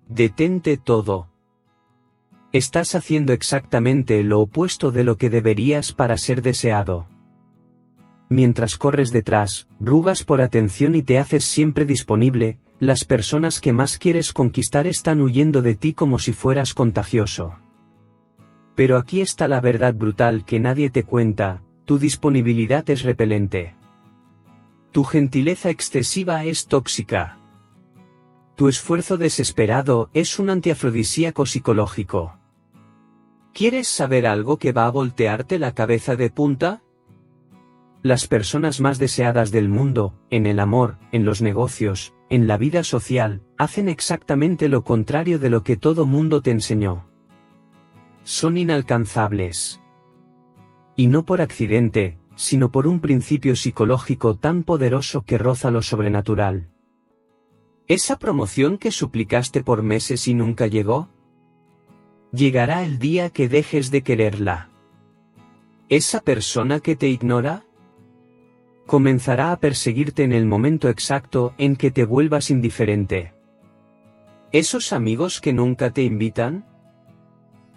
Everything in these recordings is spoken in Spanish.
Detente todo. Estás haciendo exactamente lo opuesto de lo que deberías para ser deseado. Mientras corres detrás, rugas por atención y te haces siempre disponible, las personas que más quieres conquistar están huyendo de ti como si fueras contagioso. Pero aquí está la verdad brutal que nadie te cuenta: tu disponibilidad es repelente. Tu gentileza excesiva es tóxica. Tu esfuerzo desesperado es un antiafrodisíaco psicológico. ¿Quieres saber algo que va a voltearte la cabeza de punta? Las personas más deseadas del mundo, en el amor, en los negocios, en la vida social, hacen exactamente lo contrario de lo que todo mundo te enseñó. Son inalcanzables. Y no por accidente, sino por un principio psicológico tan poderoso que roza lo sobrenatural. ¿Esa promoción que suplicaste por meses y nunca llegó? Llegará el día que dejes de quererla. ¿Esa persona que te ignora? Comenzará a perseguirte en el momento exacto en que te vuelvas indiferente. ¿Esos amigos que nunca te invitan?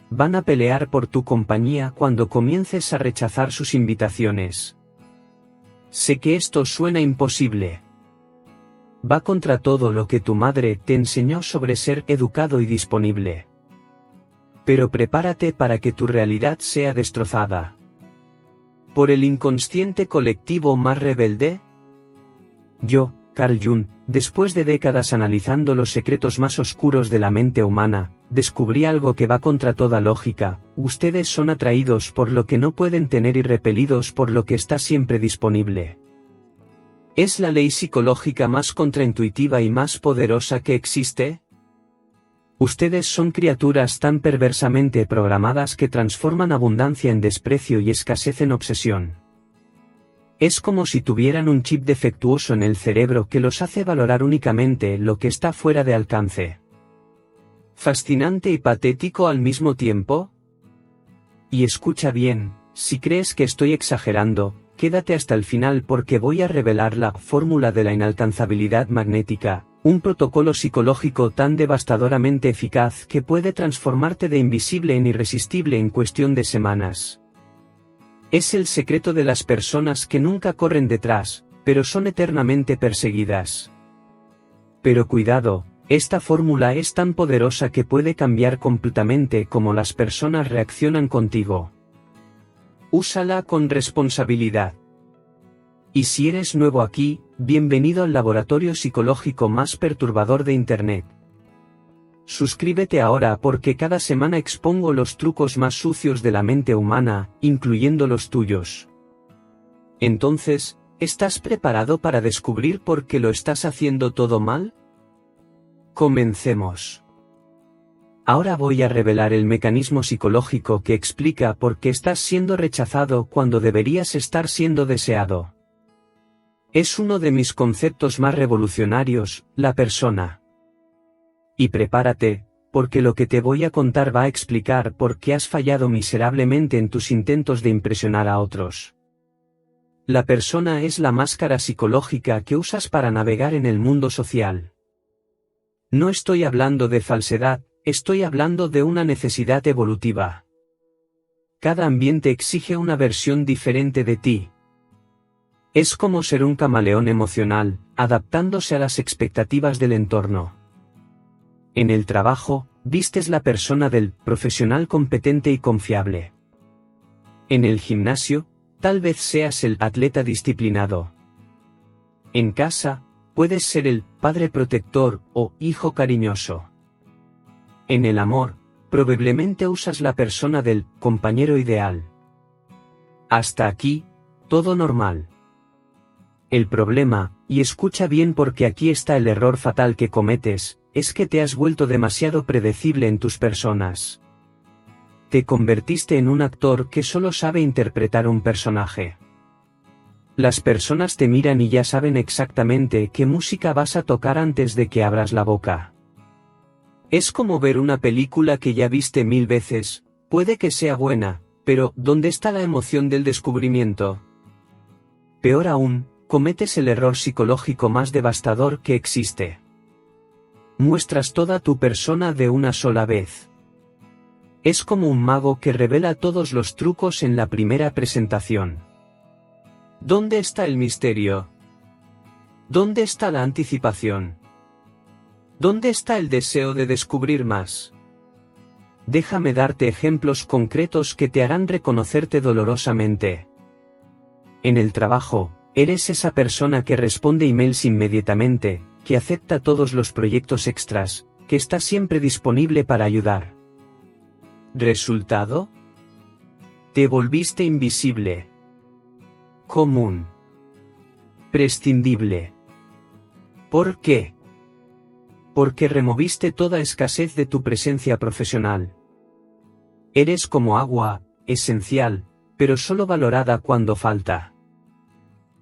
Van a pelear por tu compañía cuando comiences a rechazar sus invitaciones. Sé que esto suena imposible. Va contra todo lo que tu madre te enseñó sobre ser educado y disponible. Pero prepárate para que tu realidad sea destrozada por el inconsciente colectivo más rebelde. Yo, Carl Jung, después de décadas analizando los secretos más oscuros de la mente humana, descubrí algo que va contra toda lógica: ustedes son atraídos por lo que no pueden tener y repelidos por lo que está siempre disponible. ¿Es la ley psicológica más contraintuitiva y más poderosa que existe? Ustedes son criaturas tan perversamente programadas que transforman abundancia en desprecio y escasez en obsesión. Es como si tuvieran un chip defectuoso en el cerebro que los hace valorar únicamente lo que está fuera de alcance. ¿Fascinante y patético al mismo tiempo? Y escucha bien, si crees que estoy exagerando, quédate hasta el final porque voy a revelar la fórmula de la inalcanzabilidad magnética, un protocolo psicológico tan devastadoramente eficaz que puede transformarte de invisible en irresistible en cuestión de semanas. Es el secreto de las personas que nunca corren detrás, pero son eternamente perseguidas. Pero cuidado, esta fórmula es tan poderosa que puede cambiar completamente cómo las personas reaccionan contigo. Úsala con responsabilidad. Y si eres nuevo aquí, bienvenido al laboratorio psicológico más perturbador de Internet. Suscríbete ahora porque cada semana expongo los trucos más sucios de la mente humana, incluyendo los tuyos. Entonces, ¿estás preparado para descubrir por qué lo estás haciendo todo mal? Comencemos. Ahora voy a revelar el mecanismo psicológico que explica por qué estás siendo rechazado cuando deberías estar siendo deseado. Es uno de mis conceptos más revolucionarios, la persona. Y prepárate, porque lo que te voy a contar va a explicar por qué has fallado miserablemente en tus intentos de impresionar a otros. La persona es la máscara psicológica que usas para navegar en el mundo social. No estoy hablando de falsedad, estoy hablando de una necesidad evolutiva. Cada ambiente exige una versión diferente de ti. Es como ser un camaleón emocional, adaptándose a las expectativas del entorno. En el trabajo, vistes la persona del profesional competente y confiable. En el gimnasio, tal vez seas el atleta disciplinado. En casa, puedes ser el padre protector o hijo cariñoso. En el amor, probablemente usas la persona del compañero ideal. Hasta aquí, todo normal. El problema, y escucha bien porque aquí está el error fatal que cometes, es que te has vuelto demasiado predecible en tus personas. Te convertiste en un actor que solo sabe interpretar un personaje. Las personas te miran y ya saben exactamente qué música vas a tocar antes de que abras la boca. Es como ver una película que ya viste 1000 veces, puede que sea buena, pero ¿dónde está la emoción del descubrimiento? Peor aún, cometes el error psicológico más devastador que existe. muestras toda tu persona de una sola vez. Es como un mago que revela todos los trucos en la primera presentación. ¿Dónde está el misterio? ¿Dónde está la anticipación? ¿Dónde está el deseo de descubrir más? Déjame darte ejemplos concretos que te harán reconocerte dolorosamente. En el trabajo, eres esa persona que responde emails inmediatamente, que acepta todos los proyectos extras, que está siempre disponible para ayudar. ¿Resultado? Te volviste invisible. Común. Prescindible. ¿Por qué? Porque removiste toda escasez de tu presencia profesional. Eres como agua, esencial, pero solo valorada cuando falta.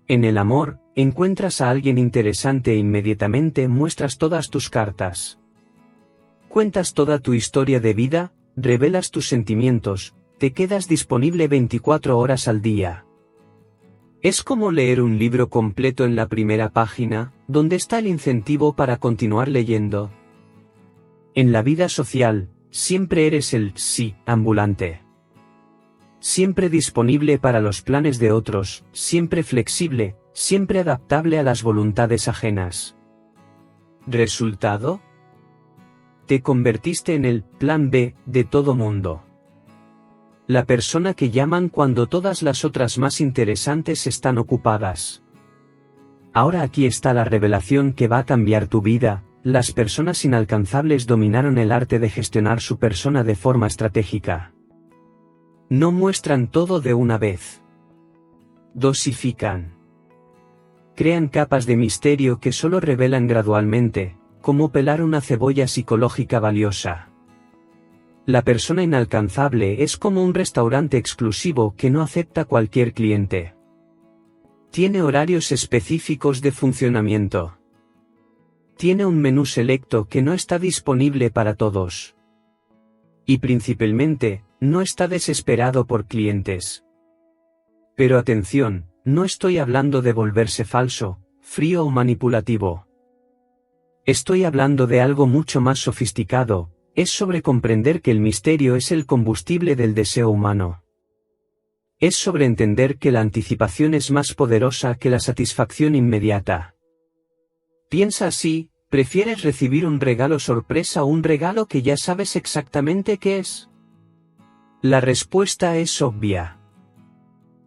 En el amor, encuentras a alguien interesante e inmediatamente muestras todas tus cartas. Cuentas toda tu historia de vida, revelas tus sentimientos, te quedas disponible 24 horas al día. Es como leer un libro completo en la primera página, donde está el incentivo para continuar leyendo. En la vida social, siempre eres el sí ambulante. Siempre disponible para los planes de otros, siempre flexible, siempre adaptable a las voluntades ajenas. ¿Resultado? Te convertiste en el plan B de todo mundo. La persona que llaman cuando todas las otras más interesantes están ocupadas. Ahora aquí está la revelación que va a cambiar tu vida. Las personas inalcanzables dominaron el arte de gestionar su persona de forma estratégica. No muestran todo de una vez. Dosifican. Crean capas de misterio que solo revelan gradualmente, como pelar una cebolla psicológica valiosa. La persona inalcanzable es como un restaurante exclusivo que no acepta cualquier cliente. Tiene horarios específicos de funcionamiento. Tiene un menú selecto que no está disponible para todos. Y principalmente, no está desesperado por clientes. Pero atención, no estoy hablando de volverse falso, frío o manipulativo. Estoy hablando de algo mucho más sofisticado. Es sobre comprender que el misterio es el combustible del deseo humano. Es sobre entender que la anticipación es más poderosa que la satisfacción inmediata. Piensa así, ¿prefieres recibir un regalo sorpresa o un regalo que ya sabes exactamente qué es? La respuesta es obvia.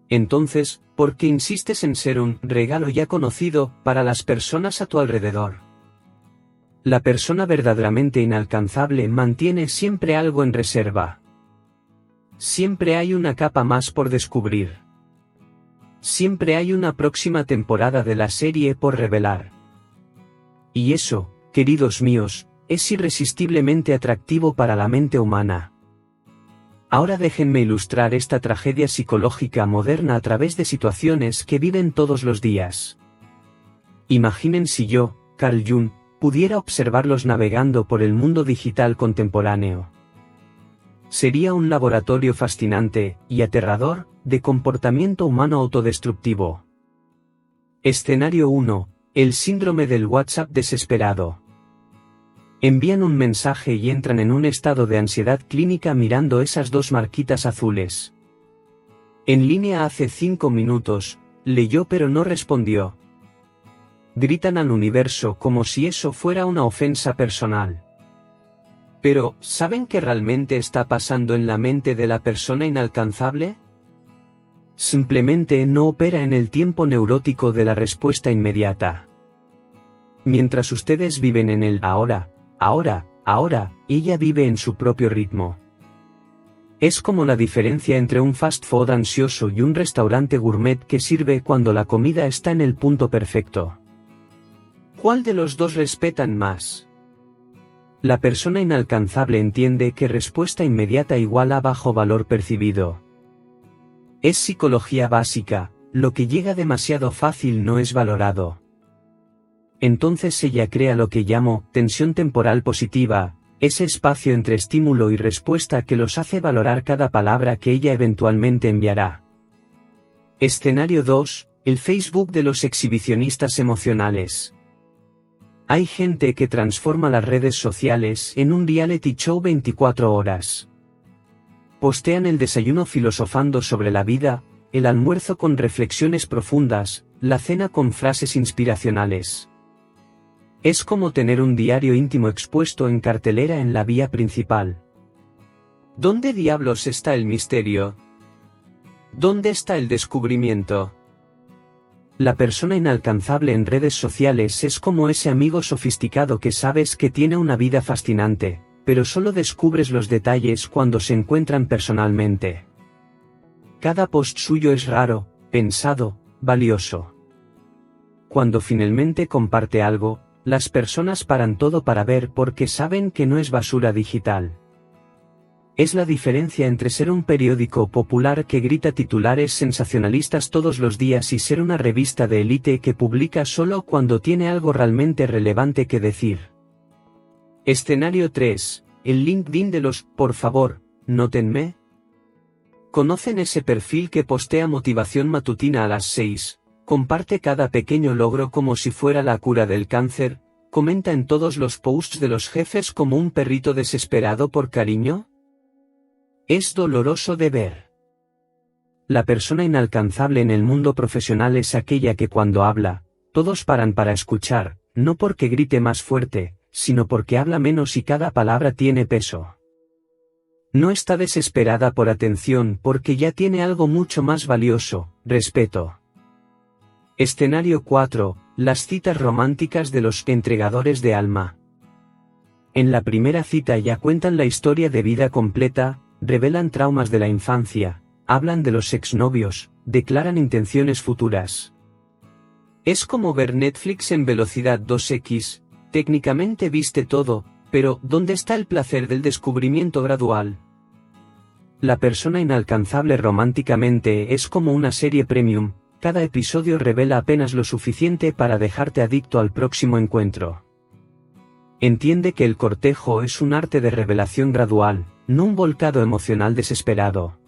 Entonces, ¿por qué insistes en ser un regalo ya conocido para las personas a tu alrededor? La persona verdaderamente inalcanzable mantiene siempre algo en reserva. Siempre hay una capa más por descubrir. Siempre hay una próxima temporada de la serie por revelar. Y eso, queridos míos, es irresistiblemente atractivo para la mente humana. Ahora déjenme ilustrar esta tragedia psicológica moderna a través de situaciones que viven todos los días. Imaginen si yo, Carl Jung, pudiera observarlos navegando por el mundo digital contemporáneo. Sería un laboratorio fascinante y aterrador de comportamiento humano autodestructivo. Escenario 1. El síndrome del WhatsApp desesperado. Envían un mensaje y entran en un estado de ansiedad clínica mirando esas dos marquitas azules. En línea hace 5 minutos, leyó pero no respondió. Gritan al universo como si eso fuera una ofensa personal. Pero, ¿saben qué realmente está pasando en la mente de la persona inalcanzable? Simplemente no opera en el tiempo neurótico de la respuesta inmediata. Mientras ustedes viven en el ahora, ella vive en su propio ritmo. Es como la diferencia entre un fast food ansioso y un restaurante gourmet que sirve cuando la comida está en el punto perfecto. ¿Cuál de los dos respetan más? La persona inalcanzable entiende que respuesta inmediata igual a bajo valor percibido. Es psicología básica, lo que llega demasiado fácil no es valorado. Entonces ella crea lo que llamo tensión temporal positiva, ese espacio entre estímulo y respuesta que los hace valorar cada palabra que ella eventualmente enviará. Escenario 2, el Facebook de los exhibicionistas emocionales. Hay gente que transforma las redes sociales en un reality show 24 horas. Postean el desayuno filosofando sobre la vida, el almuerzo con reflexiones profundas, la cena con frases inspiracionales. Es como tener un diario íntimo expuesto en cartelera en la vía principal. ¿Dónde diablos está el misterio? ¿Dónde está el descubrimiento? La persona inalcanzable en redes sociales es como ese amigo sofisticado que sabes que tiene una vida fascinante, pero solo descubres los detalles cuando se encuentran personalmente. Cada post suyo es raro, pensado, valioso. Cuando finalmente comparte algo, las personas paran todo para ver porque saben que no es basura digital. Es la diferencia entre ser un periódico popular que grita titulares sensacionalistas todos los días y ser una revista de élite que publica solo cuando tiene algo realmente relevante que decir. Escenario 3. El LinkedIn de los, por favor, nótenme. ¿Conocen ese perfil que postea motivación matutina a las 6, comparte cada pequeño logro como si fuera la cura del cáncer, comenta en todos los posts de los jefes como un perrito desesperado por cariño? Es doloroso de ver. La persona inalcanzable en el mundo profesional es aquella que cuando habla, todos paran para escuchar, no porque grite más fuerte, sino porque habla menos y cada palabra tiene peso. No está desesperada por atención porque ya tiene algo mucho más valioso, respeto. Escenario 4. Las citas románticas de los entregadores de alma. En la primera cita ya cuentan la historia de vida completa, revelan traumas de la infancia, hablan de los exnovios, declaran intenciones futuras. Es como ver Netflix en velocidad 2x, técnicamente viste todo, pero ¿dónde está el placer del descubrimiento gradual? La persona inalcanzable románticamente es como una serie premium, cada episodio revela apenas lo suficiente para dejarte adicto al próximo encuentro. Entiende que el cortejo es un arte de revelación gradual, no un volcado emocional desesperado.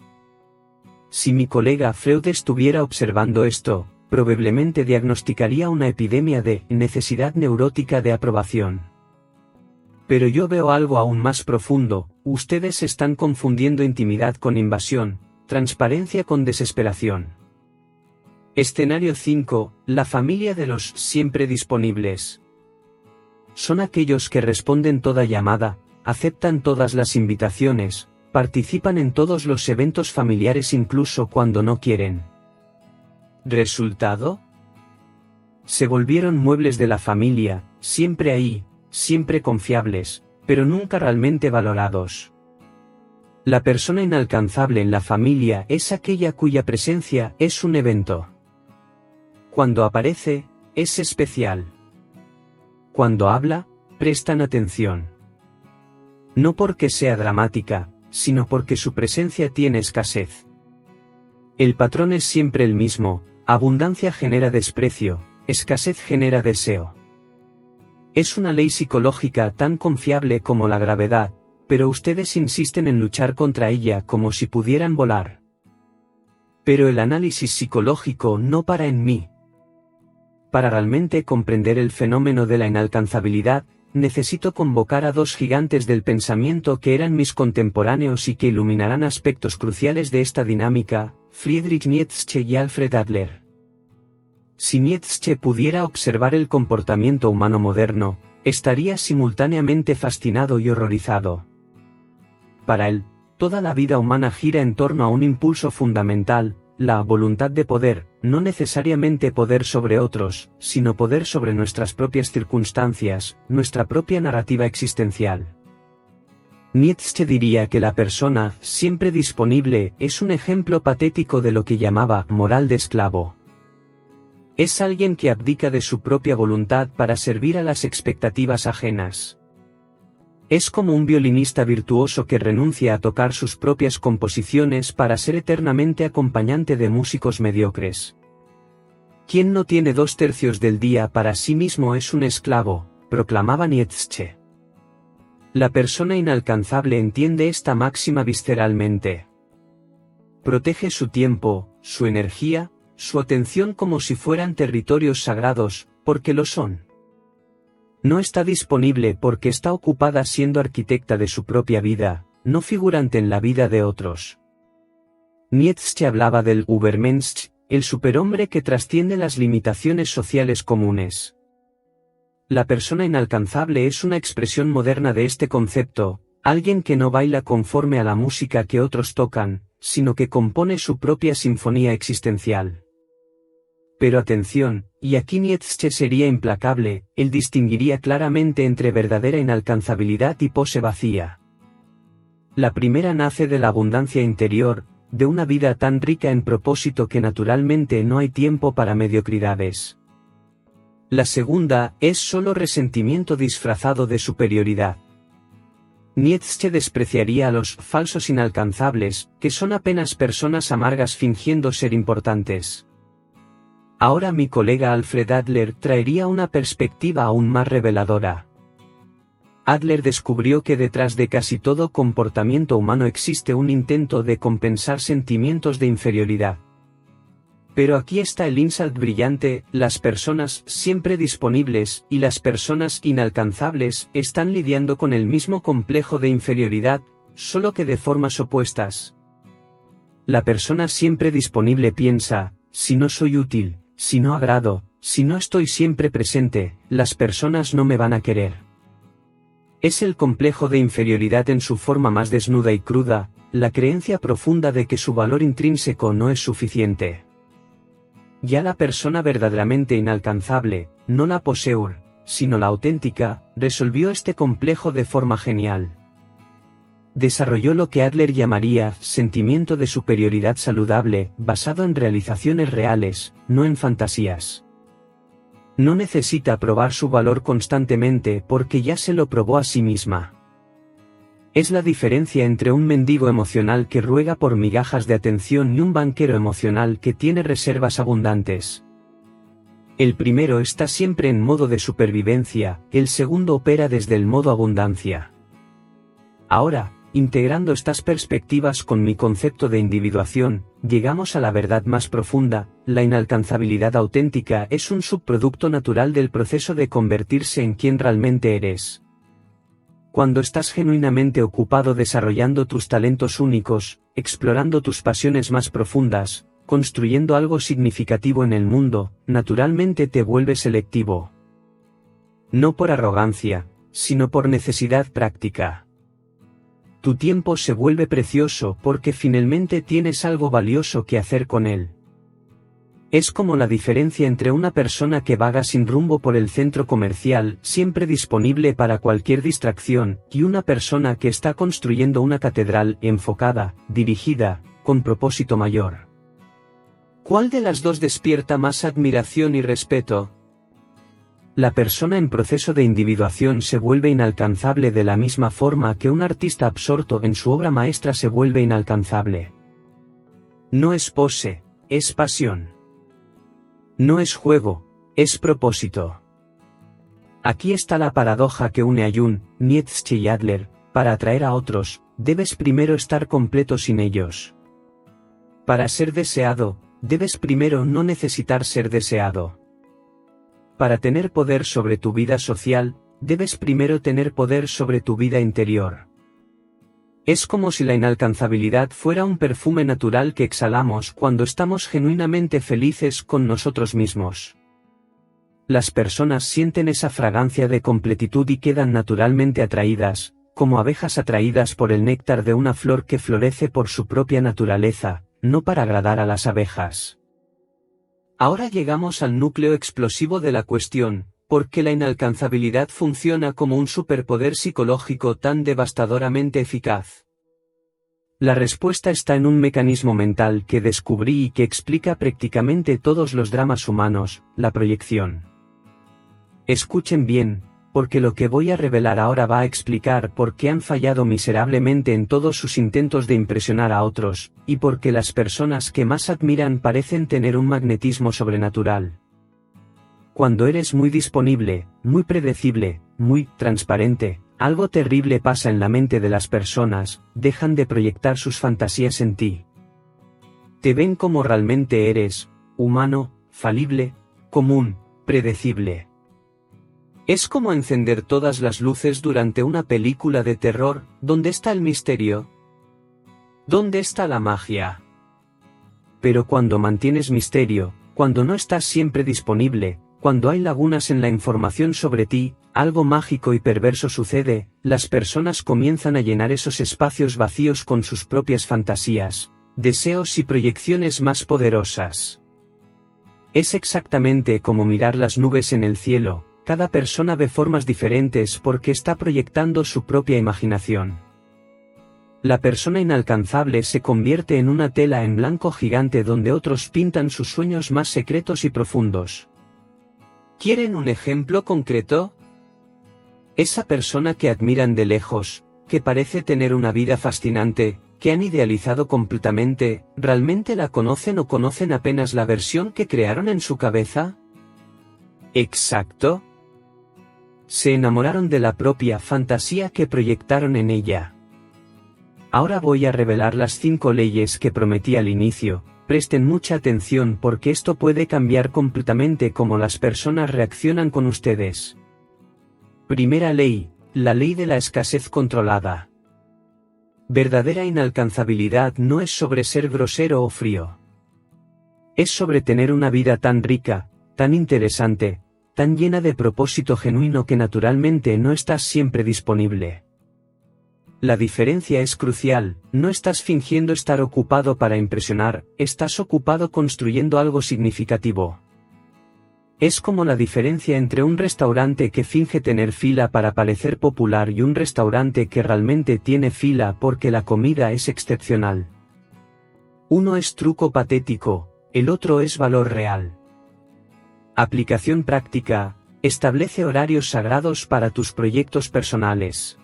Si mi colega Freud estuviera observando esto, probablemente diagnosticaría una epidemia de necesidad neurótica de aprobación. Pero yo veo algo aún más profundo, ustedes están confundiendo intimidad con invasión, transparencia con desesperación. Escenario 5, la familia de los siempre disponibles. Son aquellos que responden toda llamada, aceptan todas las invitaciones, participan en todos los eventos familiares incluso cuando no quieren. ¿Resultado? Se volvieron muebles de la familia, siempre ahí, siempre confiables, pero nunca realmente valorados. La persona inalcanzable en la familia es aquella cuya presencia es un evento. Cuando aparece, es especial. Cuando habla, prestan atención. No porque sea dramática, sino porque su presencia tiene escasez. El patrón es siempre el mismo, abundancia genera desprecio, escasez genera deseo. Es una ley psicológica tan confiable como la gravedad, pero ustedes insisten en luchar contra ella como si pudieran volar. Pero el análisis psicológico no para en mí. Para realmente comprender el fenómeno de la inalcanzabilidad, necesito convocar a dos gigantes del pensamiento que eran mis contemporáneos y que iluminarán aspectos cruciales de esta dinámica, Friedrich Nietzsche y Alfred Adler. Si Nietzsche pudiera observar el comportamiento humano moderno, estaría simultáneamente fascinado y horrorizado. Para él, toda la vida humana gira en torno a un impulso fundamental, la voluntad de poder, no necesariamente poder sobre otros, sino poder sobre nuestras propias circunstancias, nuestra propia narrativa existencial. Nietzsche diría que la persona, siempre disponible, es un ejemplo patético de lo que llamaba moral de esclavo. Es alguien que abdica de su propia voluntad para servir a las expectativas ajenas. Es como un violinista virtuoso que renuncia a tocar sus propias composiciones para ser eternamente acompañante de músicos mediocres. Quien no tiene 2/3 del día para sí mismo es un esclavo, proclamaba Nietzsche. La persona inalcanzable entiende esta máxima visceralmente. Protege su tiempo, su energía, su atención como si fueran territorios sagrados, porque lo son. No está disponible porque está ocupada siendo arquitecta de su propia vida, no figurante en la vida de otros. Nietzsche hablaba del Übermensch, el superhombre que trasciende las limitaciones sociales comunes. La persona inalcanzable es una expresión moderna de este concepto, alguien que no baila conforme a la música que otros tocan, sino que compone su propia sinfonía existencial. Pero atención, y aquí Nietzsche sería implacable, él distinguiría claramente entre verdadera inalcanzabilidad y pose vacía. La primera nace de la abundancia interior, de una vida tan rica en propósito que naturalmente no hay tiempo para mediocridades. La segunda es solo resentimiento disfrazado de superioridad. Nietzsche despreciaría a los falsos inalcanzables, que son apenas personas amargas fingiendo ser importantes. Ahora mi colega Alfred Adler traería una perspectiva aún más reveladora. Adler descubrió que detrás de casi todo comportamiento humano existe un intento de compensar sentimientos de inferioridad. Pero aquí está el insight brillante: las personas siempre disponibles y las personas inalcanzables están lidiando con el mismo complejo de inferioridad, solo que de formas opuestas. La persona siempre disponible piensa: si no soy útil, si no agrado, si no estoy siempre presente, las personas no me van a querer. Es el complejo de inferioridad en su forma más desnuda y cruda, la creencia profunda de que su valor intrínseco no es suficiente. Ya la persona verdaderamente inalcanzable, no la poseur, sino la auténtica, resolvió este complejo de forma genial. Desarrolló lo que Adler llamaría sentimiento de superioridad saludable, basado en realizaciones reales, no en fantasías. No necesita probar su valor constantemente porque ya se lo probó a sí misma. Es la diferencia entre un mendigo emocional que ruega por migajas de atención y un banquero emocional que tiene reservas abundantes. El primero está siempre en modo de supervivencia, el segundo opera desde el modo abundancia. Ahora, integrando estas perspectivas con mi concepto de individuación, llegamos a la verdad más profunda: la inalcanzabilidad auténtica es un subproducto natural del proceso de convertirse en quien realmente eres. Cuando estás genuinamente ocupado desarrollando tus talentos únicos, explorando tus pasiones más profundas, construyendo algo significativo en el mundo, naturalmente te vuelves selectivo. No por arrogancia, sino por necesidad práctica. Tu tiempo se vuelve precioso porque finalmente tienes algo valioso que hacer con él. Es como la diferencia entre una persona que vaga sin rumbo por el centro comercial, siempre disponible para cualquier distracción, y una persona que está construyendo una catedral, enfocada, dirigida, con propósito mayor. ¿Cuál de las dos despierta más admiración y respeto? La persona en proceso de individuación se vuelve inalcanzable de la misma forma que un artista absorto en su obra maestra se vuelve inalcanzable. No es pose, es pasión. No es juego, es propósito. Aquí está la paradoja que une a Jung, Nietzsche y Adler: para atraer a otros, debes primero estar completo sin ellos. Para ser deseado, debes primero no necesitar ser deseado. Para tener poder sobre tu vida social, debes primero tener poder sobre tu vida interior. Es como si la inalcanzabilidad fuera un perfume natural que exhalamos cuando estamos genuinamente felices con nosotros mismos. Las personas sienten esa fragancia de completitud y quedan naturalmente atraídas, como abejas atraídas por el néctar de una flor que florece por su propia naturaleza, no para agradar a las abejas. Ahora llegamos al núcleo explosivo de la cuestión: ¿por qué la inalcanzabilidad funciona como un superpoder psicológico tan devastadoramente eficaz? La respuesta está en un mecanismo mental que descubrí y que explica prácticamente todos los dramas humanos: la proyección. Escuchen bien, porque lo que voy a revelar ahora va a explicar por qué han fallado miserablemente en todos sus intentos de impresionar a otros, y por qué las personas que más admiran parecen tener un magnetismo sobrenatural. Cuando eres muy disponible, muy predecible, muy transparente, algo terrible pasa en la mente de las personas: dejan de proyectar sus fantasías en ti. Te ven como realmente eres: humano, falible, común, predecible. Es como encender todas las luces durante una película de terror. ¿Dónde está el misterio? ¿Dónde está la magia? Pero cuando mantienes misterio, cuando no estás siempre disponible, cuando hay lagunas en la información sobre ti, algo mágico y perverso sucede, las personas comienzan a llenar esos espacios vacíos con sus propias fantasías, deseos y proyecciones más poderosas. Es exactamente como mirar las nubes en el cielo, cada persona ve formas diferentes porque está proyectando su propia imaginación. La persona inalcanzable se convierte en una tela en blanco gigante donde otros pintan sus sueños más secretos y profundos. ¿Quieren un ejemplo concreto? Esa persona que admiran de lejos, que parece tener una vida fascinante, que han idealizado completamente, ¿realmente la conocen o conocen apenas la versión que crearon en su cabeza? Exacto. Se enamoraron de la propia fantasía que proyectaron en ella. Ahora voy a revelar las 5 leyes que prometí al inicio. Presten mucha atención porque esto puede cambiar completamente cómo las personas reaccionan con ustedes. Primera ley, la ley de la escasez controlada. Verdadera inalcanzabilidad no es sobre ser grosero o frío. Es sobre tener una vida tan rica, tan interesante, tan llena de propósito genuino que naturalmente no estás siempre disponible. La diferencia es crucial, no estás fingiendo estar ocupado para impresionar, estás ocupado construyendo algo significativo. Es como la diferencia entre un restaurante que finge tener fila para parecer popular y un restaurante que realmente tiene fila porque la comida es excepcional. Uno es truco patético, el otro es valor real. Aplicación práctica, establece horarios sagrados para tus proyectos personales.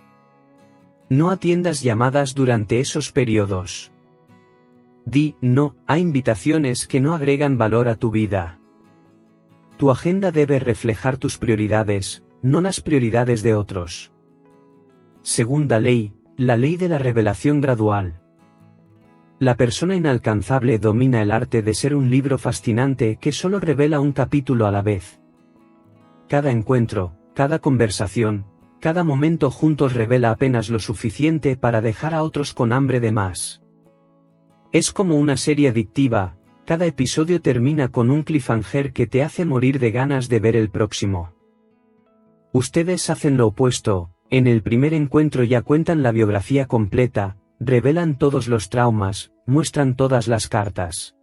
No atiendas llamadas durante esos periodos. Di no a invitaciones que no agregan valor a tu vida. Tu agenda debe reflejar tus prioridades, no las prioridades de otros. Segunda ley, la ley de la revelación gradual. La persona inalcanzable domina el arte de ser un libro fascinante que solo revela un capítulo a la vez. Cada encuentro, cada conversación, cada momento juntos revela apenas lo suficiente para dejar a otros con hambre de más. Es como una serie adictiva, cada episodio termina con un cliffhanger que te hace morir de ganas de ver el próximo. Ustedes hacen lo opuesto, en el primer encuentro ya cuentan la biografía completa, revelan todos los traumas, muestran todas las cartas.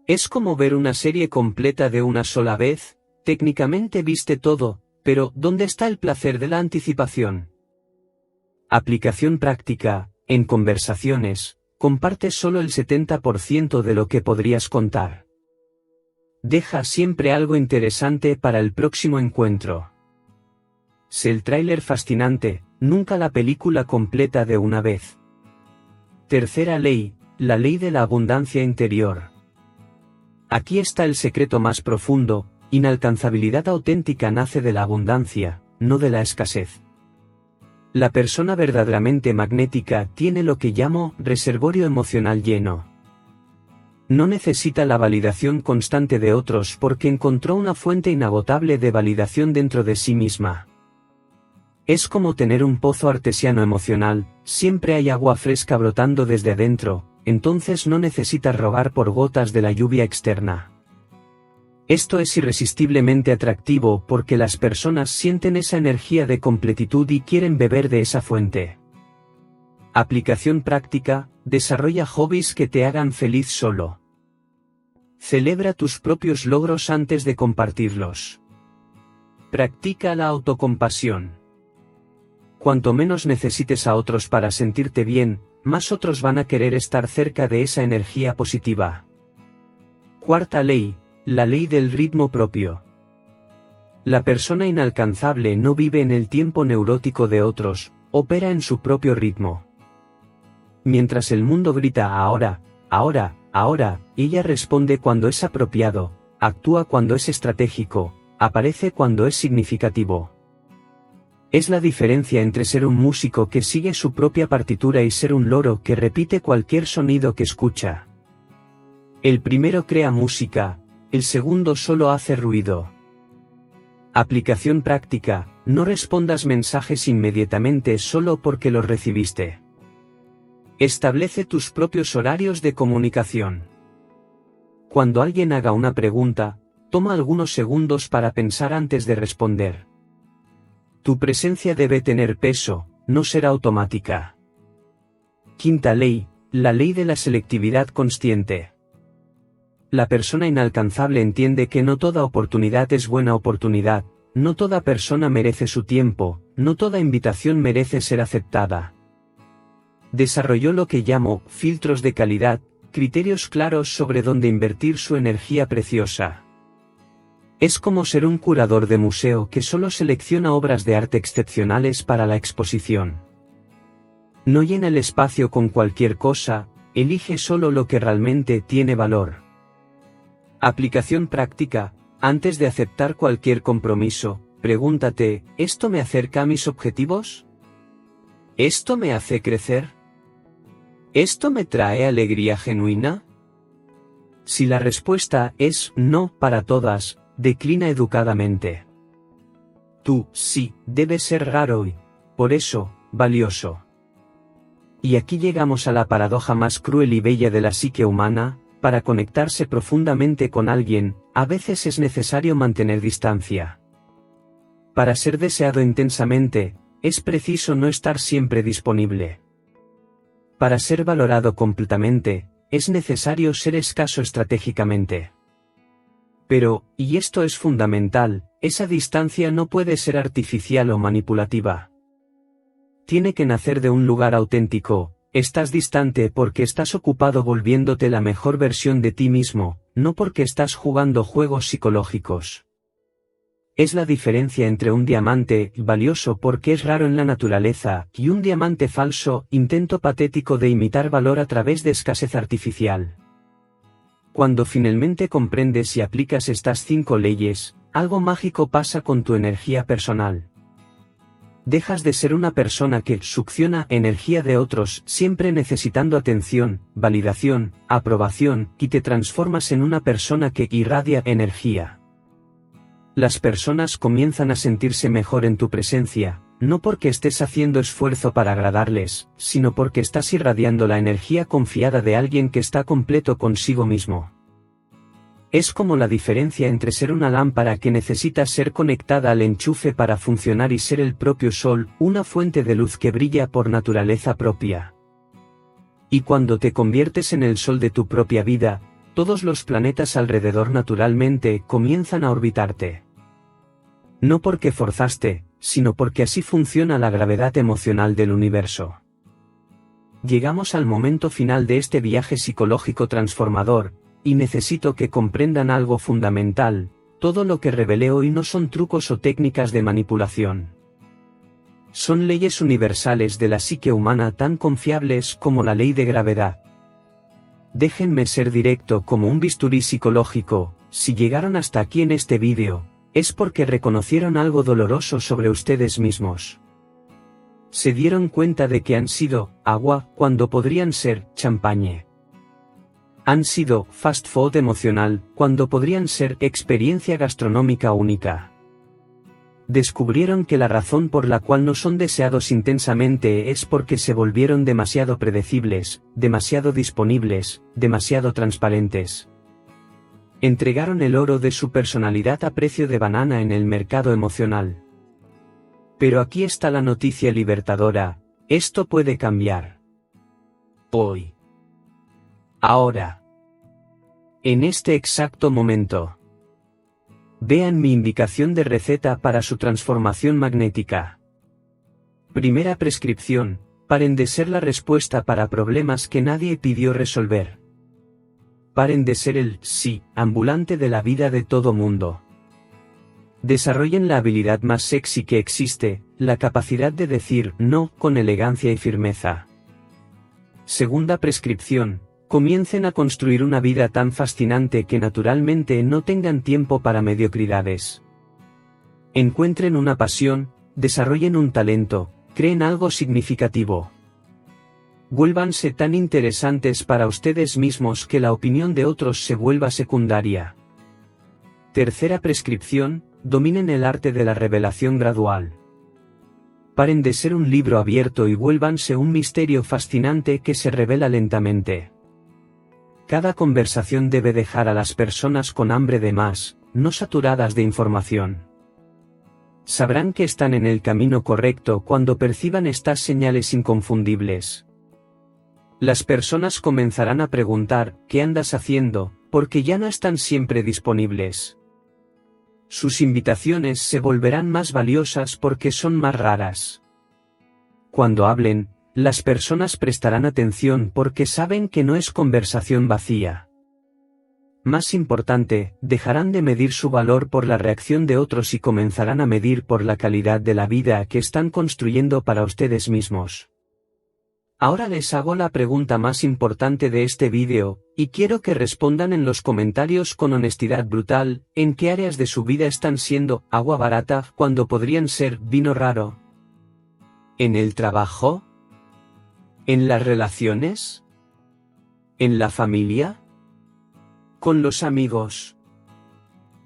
Es como ver una serie completa de una sola vez, técnicamente viste todo, pero ¿dónde está el placer de la anticipación? Aplicación práctica, en conversaciones, comparte solo el 70% de lo que podrías contar. Deja siempre algo interesante para el próximo encuentro. Sé el tráiler fascinante, nunca la película completa de una vez. Tercera ley, la ley de la abundancia interior. Aquí está el secreto más profundo. Inalcanzabilidad auténtica nace de la abundancia, no de la escasez. La persona verdaderamente magnética tiene lo que llamo reservorio emocional lleno. No necesita la validación constante de otros porque encontró una fuente inagotable de validación dentro de sí misma. Es como tener un pozo artesiano emocional, siempre hay agua fresca brotando desde adentro, entonces no necesitas rogar por gotas de la lluvia externa. Esto es irresistiblemente atractivo porque las personas sienten esa energía de completitud y quieren beber de esa fuente. Aplicación práctica, desarrolla hobbies que te hagan feliz solo. Celebra tus propios logros antes de compartirlos. Practica la autocompasión. Cuanto menos necesites a otros para sentirte bien, más otros van a querer estar cerca de esa energía positiva. Cuarta ley, la ley del ritmo propio. La persona inalcanzable no vive en el tiempo neurótico de otros, opera en su propio ritmo. Mientras el mundo grita ahora, ahora, ahora, ella responde cuando es apropiado, actúa cuando es estratégico, aparece cuando es significativo. Es la diferencia entre ser un músico que sigue su propia partitura y ser un loro que repite cualquier sonido que escucha. El primero crea música, el segundo solo hace ruido. Aplicación práctica: no respondas mensajes inmediatamente solo porque los recibiste. Establece tus propios horarios de comunicación. Cuando alguien haga una pregunta, toma algunos segundos para pensar antes de responder. Tu presencia debe tener peso, no ser automática. Quinta ley: la ley de la selectividad consciente. La persona inalcanzable entiende que no toda oportunidad es buena oportunidad, no toda persona merece su tiempo, no toda invitación merece ser aceptada. Desarrolló lo que llamo filtros de calidad, criterios claros sobre dónde invertir su energía preciosa. Es como ser un curador de museo que solo selecciona obras de arte excepcionales para la exposición. No llena el espacio con cualquier cosa, elige solo lo que realmente tiene valor. Aplicación práctica: antes de aceptar cualquier compromiso, pregúntate, ¿esto me acerca a mis objetivos? ¿Esto me hace crecer? ¿Esto me trae alegría genuina? Si la respuesta es no para todas, declina educadamente. Tu sí debe ser raro y, por eso, valioso. Y aquí llegamos a la paradoja más cruel y bella de la psique humana: para conectarse profundamente con alguien, a veces es necesario mantener distancia. Para ser deseado intensamente, es preciso no estar siempre disponible. Para ser valorado completamente, es necesario ser escaso estratégicamente. Pero, y esto es fundamental, esa distancia no puede ser artificial o manipulativa. Tiene que nacer de un lugar auténtico. Estás distante porque estás ocupado volviéndote la mejor versión de ti mismo, no porque estás jugando juegos psicológicos. Es la diferencia entre un diamante valioso porque es raro en la naturaleza y un diamante falso, intento patético de imitar valor a través de escasez artificial. Cuando finalmente comprendes y aplicas estas 5 leyes, algo mágico pasa con tu energía personal. Dejas de ser una persona que succiona energía de otros, siempre necesitando atención, validación, aprobación, y te transformas en una persona que irradia energía. Las personas comienzan a sentirse mejor en tu presencia, no porque estés haciendo esfuerzo para agradarles, sino porque estás irradiando la energía confiada de alguien que está completo consigo mismo. Es como la diferencia entre ser una lámpara que necesita ser conectada al enchufe para funcionar y ser el propio sol, una fuente de luz que brilla por naturaleza propia. Y cuando te conviertes en el sol de tu propia vida, todos los planetas alrededor naturalmente comienzan a orbitarte. No porque forzaste, sino porque así funciona la gravedad emocional del universo. Llegamos al momento final de este viaje psicológico transformador, y necesito que comprendan algo fundamental: todo lo que revelé hoy no son trucos o técnicas de manipulación. Son leyes universales de la psique humana tan confiables como la ley de gravedad. Déjenme ser directo como un bisturí psicológico: si llegaron hasta aquí en este vídeo, es porque reconocieron algo doloroso sobre ustedes mismos. Se dieron cuenta de que han sido agua cuando podrían ser champagne. Han sido fast food emocional cuando podrían ser experiencia gastronómica única. Descubrieron que la razón por la cual no son deseados intensamente es porque se volvieron demasiado predecibles, demasiado disponibles, demasiado transparentes. Entregaron el oro de su personalidad a precio de banana en el mercado emocional. Pero aquí está la noticia libertadora: esto puede cambiar. Hoy. Ahora. En este exacto momento. Vean mi indicación de receta para su transformación magnética. Primera prescripción: paren de ser la respuesta para problemas que nadie pidió resolver. Paren de ser el sí ambulante de la vida de todo mundo. Desarrollen la habilidad más sexy que existe, la capacidad de decir no con elegancia y firmeza. Segunda prescripción: comiencen a construir una vida tan fascinante que naturalmente no tengan tiempo para mediocridades. Encuentren una pasión, desarrollen un talento, creen algo significativo. Vuélvanse tan interesantes para ustedes mismos que la opinión de otros se vuelva secundaria. Tercera prescripción: dominen el arte de la revelación gradual. Paren de ser un libro abierto y vuélvanse un misterio fascinante que se revela lentamente. Cada conversación debe dejar a las personas con hambre de más, no saturadas de información. Sabrán que están en el camino correcto cuando perciban estas señales inconfundibles. Las personas comenzarán a preguntar, ¿qué andas haciendo?, porque ya no están siempre disponibles. Sus invitaciones se volverán más valiosas porque son más raras. Cuando hablen, las personas prestarán atención porque saben que no es conversación vacía. Más importante, dejarán de medir su valor por la reacción de otros y comenzarán a medir por la calidad de la vida que están construyendo para ustedes mismos. Ahora les hago la pregunta más importante de este vídeo, y quiero que respondan en los comentarios con honestidad brutal, ¿en qué áreas de su vida están siendo agua barata cuando podrían ser vino raro? ¿En el trabajo? ¿En las relaciones? ¿En la familia? ¿Con los amigos?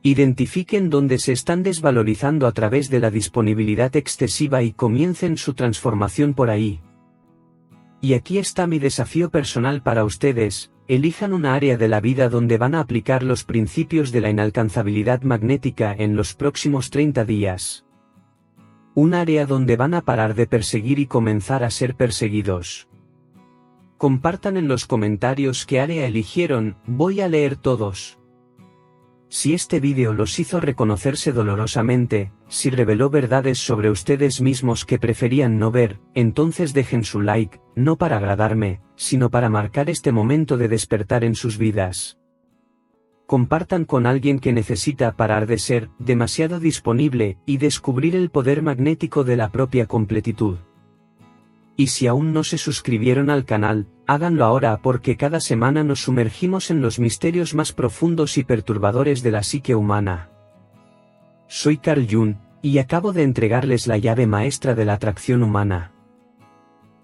Identifiquen dónde se están desvalorizando a través de la disponibilidad excesiva y comiencen su transformación por ahí. Y aquí está mi desafío personal para ustedes: elijan una área de la vida donde van a aplicar los principios de la inalcanzabilidad magnética en los próximos 30 días. Un área donde van a parar de perseguir y comenzar a ser perseguidos. Compartan en los comentarios qué área eligieron, voy a leer todos. Si este vídeo los hizo reconocerse dolorosamente, si reveló verdades sobre ustedes mismos que preferían no ver, entonces dejen su like, no para agradarme, sino para marcar este momento de despertar en sus vidas. Compartan con alguien que necesita parar de ser demasiado disponible y descubrir el poder magnético de la propia completitud. Y si aún no se suscribieron al canal, háganlo ahora porque cada semana nos sumergimos en los misterios más profundos y perturbadores de la psique humana. Soy Carl Jung, y acabo de entregarles la llave maestra de la atracción humana.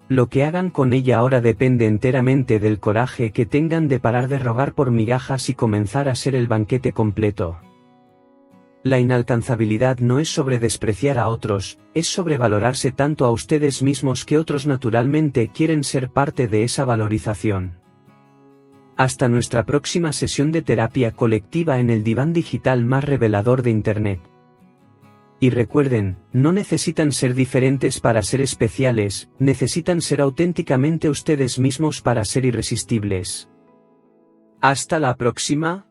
Lo que hagan con ella ahora depende enteramente del coraje que tengan de parar de rogar por migajas y comenzar a ser el banquete completo. La inalcanzabilidad no es sobre despreciar a otros, es sobre valorarse tanto a ustedes mismos que otros naturalmente quieren ser parte de esa valorización. Hasta nuestra próxima sesión de terapia colectiva en el diván digital más revelador de Internet. Y recuerden, no necesitan ser diferentes para ser especiales, necesitan ser auténticamente ustedes mismos para ser irresistibles. Hasta la próxima.